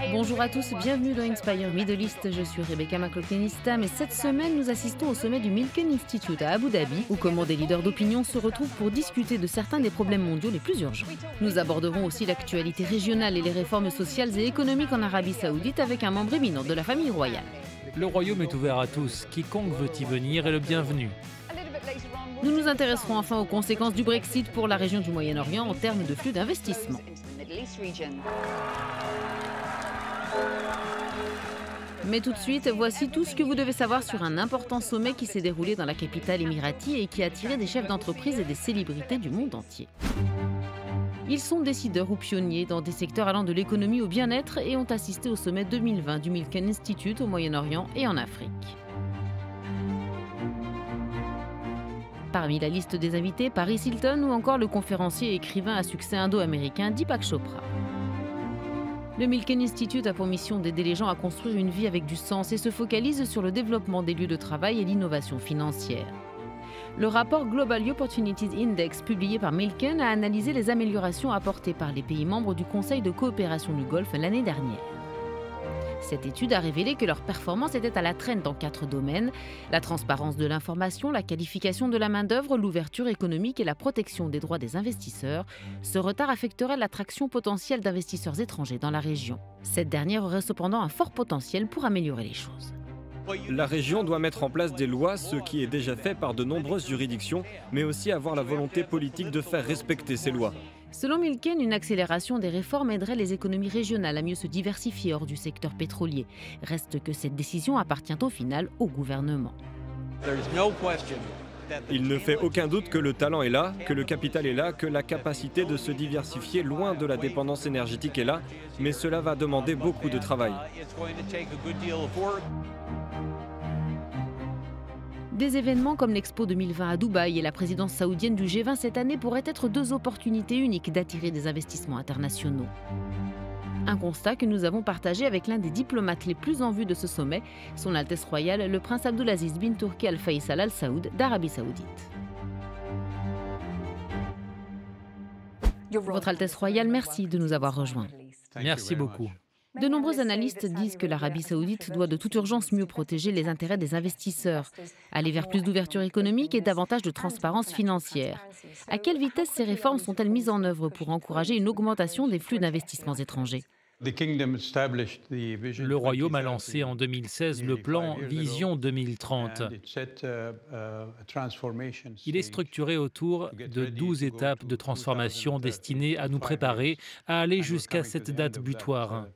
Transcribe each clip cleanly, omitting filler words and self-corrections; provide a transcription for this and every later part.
Bonjour à tous, bienvenue dans Inspire Middle East, je suis Rebecca McLaughlin-Istam et cette semaine nous assistons au sommet du Milken Institute à Abu Dhabi où comment des leaders d'opinion se retrouvent pour discuter de certains des problèmes mondiaux les plus urgents. Nous aborderons aussi l'actualité régionale et les réformes sociales et économiques en Arabie Saoudite avec un membre éminent de la famille royale. Le royaume est ouvert à tous, quiconque veut y venir est le bienvenu. Nous nous intéresserons enfin aux conséquences du Brexit pour la région du Moyen-Orient en termes de flux d'investissement. Mais tout de suite, voici tout ce que vous devez savoir sur un important sommet qui s'est déroulé dans la capitale émiratie et qui a attiré des chefs d'entreprise et des célébrités du monde entier. Ils sont décideurs ou pionniers dans des secteurs allant de l'économie au bien-être et ont assisté au sommet 2020 du Milken Institute au Moyen-Orient et en Afrique. Parmi la liste des invités, Paris Hilton ou encore le conférencier et écrivain à succès indo-américain Deepak Chopra. Le Milken Institute a pour mission d'aider les gens à construire une vie avec du sens et se focalise sur le développement des lieux de travail et l'innovation financière. Le rapport Global Opportunities Index publié par Milken a analysé les améliorations apportées par les pays membres du Conseil de coopération du Golfe l'année dernière. Cette étude a révélé que leur performance était à la traîne dans 4 domaines: la transparence de l'information, la qualification de la main-d'œuvre, l'ouverture économique et la protection des droits des investisseurs. Ce retard affecterait l'attraction potentielle d'investisseurs étrangers dans la région. Cette dernière aurait cependant un fort potentiel pour améliorer les choses. La région doit mettre en place des lois, ce qui est déjà fait par de nombreuses juridictions, mais aussi avoir la volonté politique de faire respecter ces lois. Selon Milken, une accélération des réformes aiderait les économies régionales à mieux se diversifier hors du secteur pétrolier. Reste que cette décision appartient au final au gouvernement. Il ne fait aucun doute que le talent est là, que le capital est là, que la capacité de se diversifier loin de la dépendance énergétique est là, mais cela va demander beaucoup de travail. Des événements comme l'Expo 2020 à Dubaï et la présidence saoudienne du G20 cette année pourraient être 2 opportunités uniques d'attirer des investissements internationaux. Un constat que nous avons partagé avec l'un des diplomates les plus en vue de ce sommet, Son Altesse Royale, le prince Abdulaziz bin Turki Al Faisal Al Saoud d'Arabie Saoudite. Votre Altesse Royale, merci de nous avoir rejoints. Merci beaucoup. De nombreux analystes disent que l'Arabie Saoudite doit de toute urgence mieux protéger les intérêts des investisseurs, aller vers plus d'ouverture économique et davantage de transparence financière. À quelle vitesse ces réformes sont-elles mises en œuvre pour encourager une augmentation des flux d'investissements étrangers ? Le royaume a lancé en 2016 le plan Vision 2030. Il est structuré autour de 12 étapes de transformation destinées à nous préparer à aller jusqu'à cette date butoir.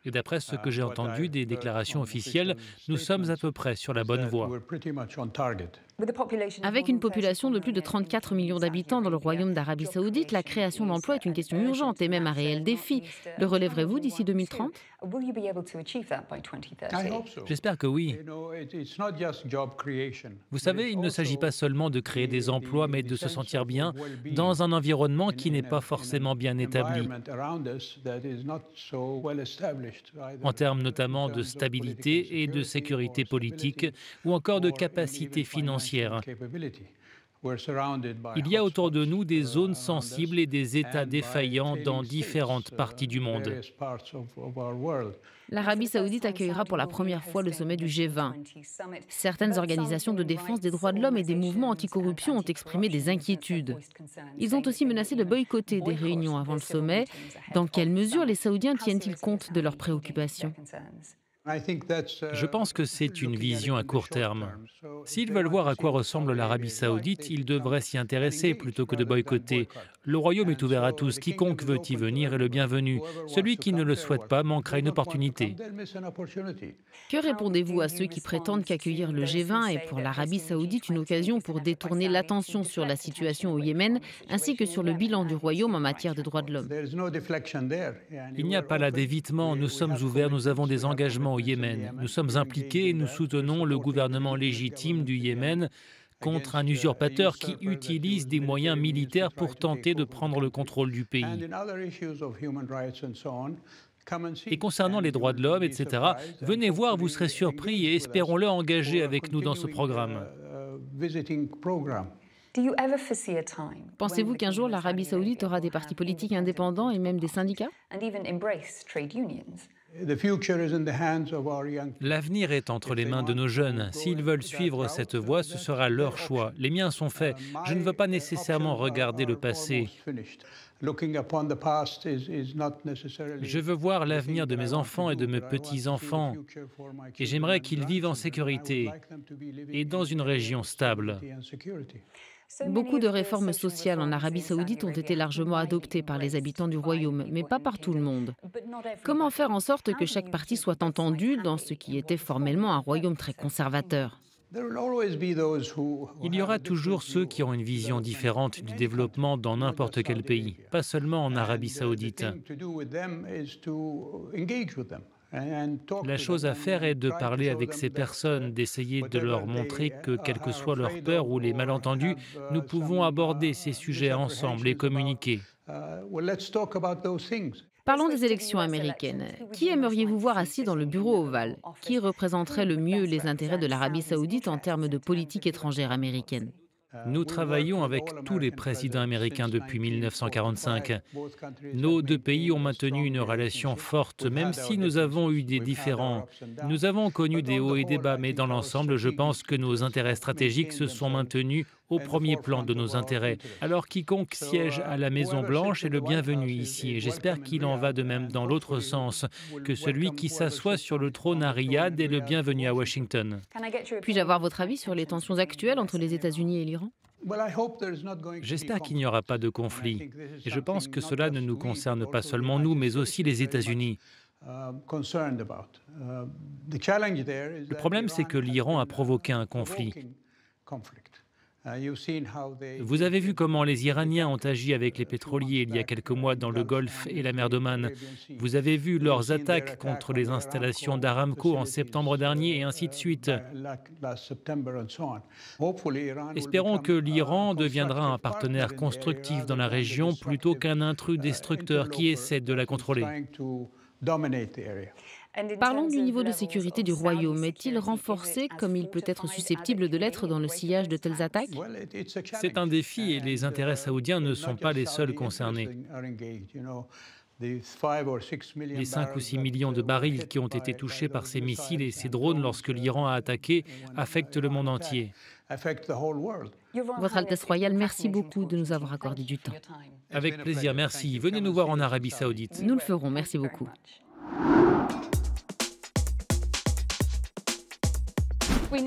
Et d'après ce que j'ai entendu des déclarations officielles, nous sommes à peu près sur la bonne voie. Avec une population de plus de 34 millions d'habitants dans le royaume d'Arabie Saoudite, la création d'emplois est une question urgente et même un réel défi. Le relèverez-vous d'ici 2030 ? J'espère que oui. Vous savez, il ne s'agit pas seulement de créer des emplois, mais de se sentir bien dans un environnement qui n'est pas forcément bien établi, en termes notamment de stabilité et de sécurité politique, ou encore de capacité financière. Il y a autour de nous des zones sensibles et des États défaillants dans différentes parties du monde. L'Arabie Saoudite accueillera pour la première fois le sommet du G20. Certaines organisations de défense des droits de l'homme et des mouvements anticorruption ont exprimé des inquiétudes. Ils ont aussi menacé de boycotter des réunions avant le sommet. Dans quelle mesure les Saoudiens tiennent-ils compte de leurs préoccupations ? Je pense que c'est une vision à court terme. S'ils veulent voir à quoi ressemble l'Arabie Saoudite, ils devraient s'y intéresser plutôt que de boycotter. Le royaume est ouvert à tous, quiconque veut y venir est le bienvenu. Celui qui ne le souhaite pas manquera une opportunité. Que répondez-vous à ceux qui prétendent qu'accueillir le G20 est pour l'Arabie Saoudite une occasion pour détourner l'attention sur la situation au Yémen ainsi que sur le bilan du royaume en matière de droits de l'homme ? Il n'y a pas là d'évitement, nous sommes ouverts, nous avons des engagements au Yémen. Nous sommes impliqués et nous soutenons le gouvernement légitime du Yémen contre un usurpateur qui utilise des moyens militaires pour tenter de prendre le contrôle du pays. Et concernant les droits de l'homme, etc., venez voir, vous serez surpris et espérons-le engagé avec nous dans ce programme. Pensez-vous qu'un jour l'Arabie saoudite aura des partis politiques indépendants et même des syndicats? L'avenir est entre les mains de nos jeunes. S'ils veulent suivre cette voie, ce sera leur choix. Les miens sont faits. Je ne veux pas nécessairement regarder le passé. Je veux voir l'avenir de mes enfants et de mes petits-enfants. Et j'aimerais qu'ils vivent en sécurité et dans une région stable. Beaucoup de réformes sociales en Arabie saoudite ont été largement adoptées par les habitants du royaume, mais pas par tout le monde. Comment faire en sorte que chaque parti soit entendu dans ce qui était formellement un royaume très conservateur? Il y aura toujours ceux qui ont une vision différente du développement dans n'importe quel pays, pas seulement en Arabie saoudite. La chose à faire est de parler avec ces personnes, d'essayer de leur montrer que, quelle que soit leur peur ou les malentendus, nous pouvons aborder ces sujets ensemble et communiquer. Parlons des élections américaines. Qui aimeriez-vous voir assis dans le bureau ovale? Qui représenterait le mieux les intérêts de l'Arabie saoudite en termes de politique étrangère américaine? Nous travaillons avec tous les présidents américains depuis 1945. Nos deux pays ont maintenu une relation forte, même si nous avons eu des différends. Nous avons connu des hauts et des bas, mais dans l'ensemble, je pense que nos intérêts stratégiques se sont maintenus au premier plan de nos intérêts. Alors quiconque siège à la Maison-Blanche est le bienvenu ici, et j'espère qu'il en va de même dans l'autre sens, que celui qui s'assoit sur le trône à Riyad est le bienvenu à Washington. Puis-je avoir votre avis sur les tensions actuelles entre les États-Unis et l'Iran? J'espère qu'il n'y aura pas de conflit. Et je pense que cela ne nous concerne pas seulement nous, mais aussi les États-Unis. Le problème, c'est que l'Iran a provoqué un conflit. Vous avez vu comment les Iraniens ont agi avec les pétroliers il y a quelques mois dans le Golfe et la mer d'Oman. Vous avez vu leurs attaques contre les installations d'Aramco en septembre dernier et ainsi de suite. Espérons que l'Iran deviendra un partenaire constructif dans la région plutôt qu'un intrus destructeur qui essaie de la contrôler. Parlons du niveau de sécurité du royaume. Est-il renforcé comme il peut être susceptible de l'être dans le sillage de telles attaques? C'est un défi et les intérêts saoudiens ne sont pas les seuls concernés. Les 5 ou 6 millions de barils qui ont été touchés par ces missiles et ces drones lorsque l'Iran a attaqué affectent le monde entier. Votre Altesse royale, merci beaucoup de nous avoir accordé du temps. Avec plaisir, merci. Venez nous voir en Arabie saoudite. Nous le ferons, merci beaucoup.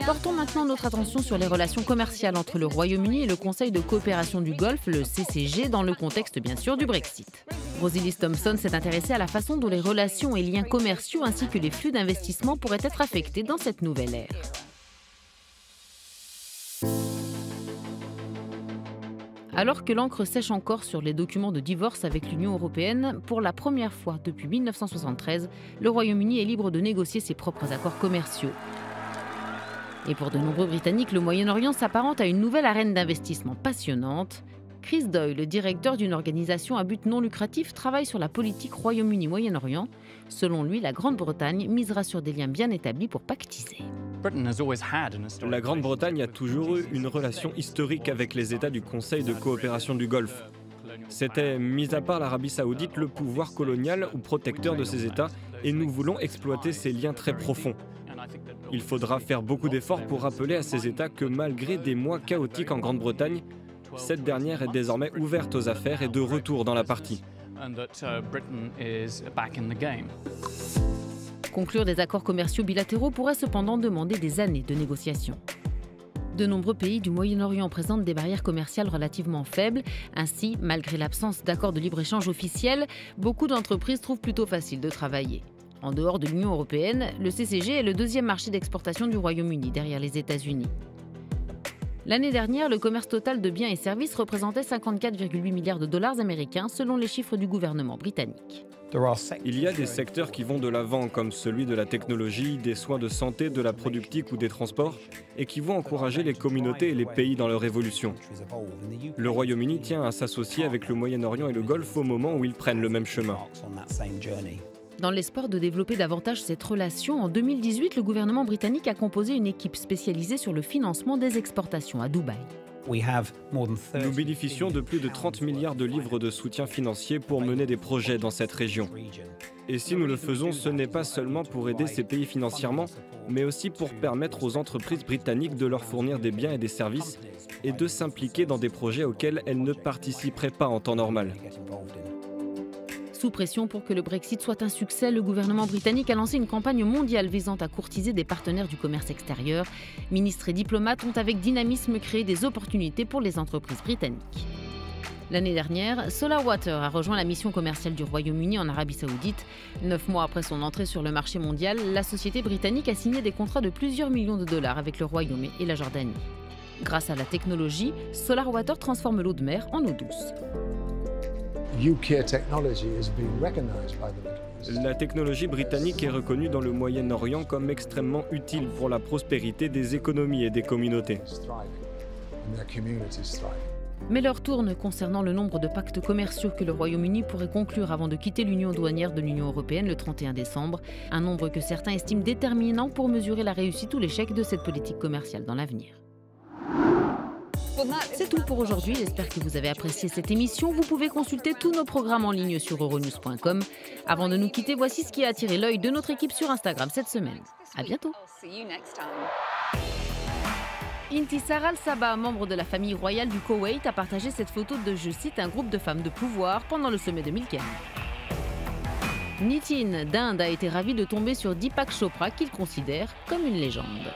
Portons maintenant notre attention sur les relations commerciales entre le Royaume-Uni et le Conseil de coopération du Golfe, le CCG, dans le contexte bien sûr du Brexit. Rosilis Thompson s'est intéressée à la façon dont les relations et liens commerciaux ainsi que les flux d'investissement pourraient être affectés dans cette nouvelle ère. Alors que l'encre sèche encore sur les documents de divorce avec l'Union européenne, pour la première fois depuis 1973, le Royaume-Uni est libre de négocier ses propres accords commerciaux. Et pour de nombreux Britanniques, le Moyen-Orient s'apparente à une nouvelle arène d'investissement passionnante. Chris Doyle, le directeur d'une organisation à but non lucratif, travaille sur la politique Royaume-Uni-Moyen-Orient. Selon lui, la Grande-Bretagne misera sur des liens bien établis pour pactiser. La Grande-Bretagne a toujours eu une relation historique avec les États du Conseil de coopération du Golfe. C'était, mis à part l'Arabie saoudite, le pouvoir colonial ou protecteur de ces États, et nous voulons exploiter ces liens très profonds. Il faudra faire beaucoup d'efforts pour rappeler à ces États que malgré des mois chaotiques en Grande-Bretagne, cette dernière est désormais ouverte aux affaires et de retour dans la partie. Conclure des accords commerciaux bilatéraux pourrait cependant demander des années de négociations. De nombreux pays du Moyen-Orient présentent des barrières commerciales relativement faibles. Ainsi, malgré l'absence d'accords de libre-échange officiels, beaucoup d'entreprises trouvent plutôt facile de travailler. En dehors de l'Union européenne, le CCG est le deuxième marché d'exportation du Royaume-Uni, derrière les États-Unis. L'année dernière, le commerce total de biens et services représentait 54,8 milliards de dollars américains, selon les chiffres du gouvernement britannique. Il y a des secteurs qui vont de l'avant, comme celui de la technologie, des soins de santé, de la productique ou des transports, et qui vont encourager les communautés et les pays dans leur évolution. Le Royaume-Uni tient à s'associer avec le Moyen-Orient et le Golfe au moment où ils prennent le même chemin. Dans l'espoir de développer davantage cette relation, en 2018, le gouvernement britannique a composé une équipe spécialisée sur le financement des exportations à Dubaï. Nous bénéficions de plus de 30 milliards de livres de soutien financier pour mener des projets dans cette région. Et si nous le faisons, ce n'est pas seulement pour aider ces pays financièrement, mais aussi pour permettre aux entreprises britanniques de leur fournir des biens et des services et de s'impliquer dans des projets auxquels elles ne participeraient pas en temps normal. Sous pression pour que le Brexit soit un succès, le gouvernement britannique a lancé une campagne mondiale visant à courtiser des partenaires du commerce extérieur. Ministres et diplomates ont avec dynamisme créé des opportunités pour les entreprises britanniques. L'année dernière, SolarWater a rejoint la mission commerciale du Royaume-Uni en Arabie Saoudite. 9 mois après son entrée sur le marché mondial, la société britannique a signé des contrats de plusieurs millions de dollars avec le Royaume et la Jordanie. Grâce à la technologie, SolarWater transforme l'eau de mer en eau douce. La technologie britannique est reconnue dans le Moyen-Orient comme extrêmement utile pour la prospérité des économies et des communautés. Mais l'heure tourne concernant le nombre de pactes commerciaux que le Royaume-Uni pourrait conclure avant de quitter l'union douanière de l'Union européenne le 31 décembre, un nombre que certains estiment déterminant pour mesurer la réussite ou l'échec de cette politique commerciale dans l'avenir. C'est tout pour aujourd'hui, j'espère que vous avez apprécié cette émission. Vous pouvez consulter tous nos programmes en ligne sur euronews.com. Avant de nous quitter, voici ce qui a attiré l'œil de notre équipe sur Instagram cette semaine. À bientôt. Intisar Al-Sabah, membre de la famille royale du Koweït, a partagé cette photo de, je cite, un groupe de femmes de pouvoir pendant le sommet de Milken. Nitin d'Inde a été ravi de tomber sur Deepak Chopra, qu'il considère comme une légende.